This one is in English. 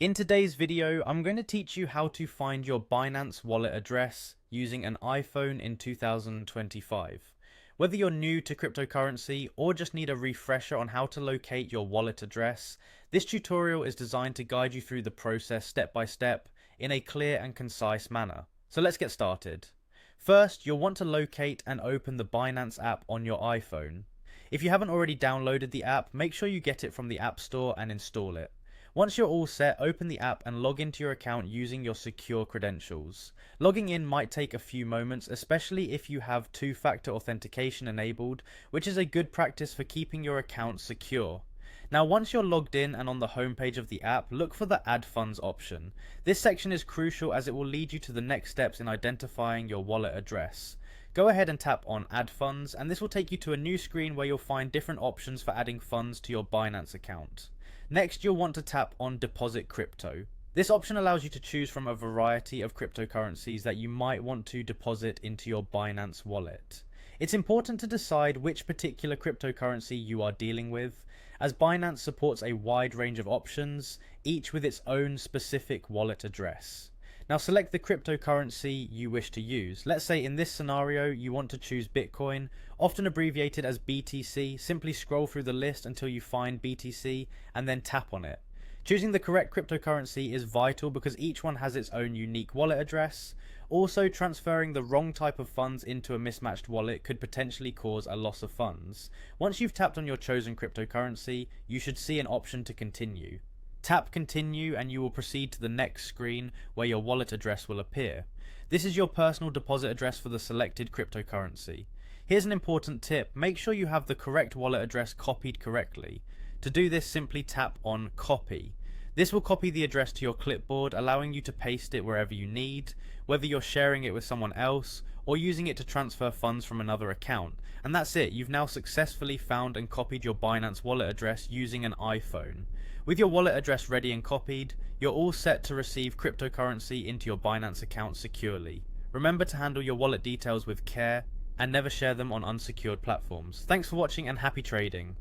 In today's video, I'm going to teach you how to find your Binance wallet address using an iPhone in 2025. Whether you're new to cryptocurrency or just need a refresher on how to locate your wallet address, this tutorial is designed to guide you through the process step by step in a clear and concise manner. So let's get started. First, you'll want to locate and open the Binance app on your iPhone. If you haven't already downloaded the app, make sure you get it from the App Store and install it. Once you're all set, open the app and log into your account using your secure credentials. Logging in might take a few moments, especially if you have two-factor authentication enabled, which is a good practice for keeping your account secure. Now, once you're logged in and on the homepage of the app, look for the Add Funds option. This section is crucial as it will lead you to the next steps in identifying your wallet address. Go ahead and tap on Add Funds, and this will take you to a new screen where you'll find different options for adding funds to your Binance account. Next, you'll want to tap on Deposit Crypto. This option allows you to choose from a variety of cryptocurrencies that you might want to deposit into your Binance wallet. It's important to decide which particular cryptocurrency you are dealing with, as Binance supports a wide range of options, each with its own specific wallet address. Now select the cryptocurrency you wish to use. Let's say in this scenario you want to choose Bitcoin, often abbreviated as BTC. Simply scroll through the list until you find BTC and then tap on it. Choosing the correct cryptocurrency is vital because each one has its own unique wallet address. Also, transferring the wrong type of funds into a mismatched wallet could potentially cause a loss of funds. Once you've tapped on your chosen cryptocurrency, you should see an option to continue. Tap continue and you will proceed to the next screen where your wallet address will appear. This is your personal deposit address for the selected cryptocurrency. Here's an important tip: make sure you have the correct wallet address copied correctly. To do this, simply tap on copy. This will copy the address to your clipboard, allowing you to paste it wherever you need, whether you're sharing it with someone else or using it to transfer funds from another account. And that's it, you've now successfully found and copied your Binance wallet address using an iPhone. With your wallet address ready and copied, you're all set to receive cryptocurrency into your Binance account securely. Remember to handle your wallet details with care and never share them on unsecured platforms. Thanks for watching and happy trading.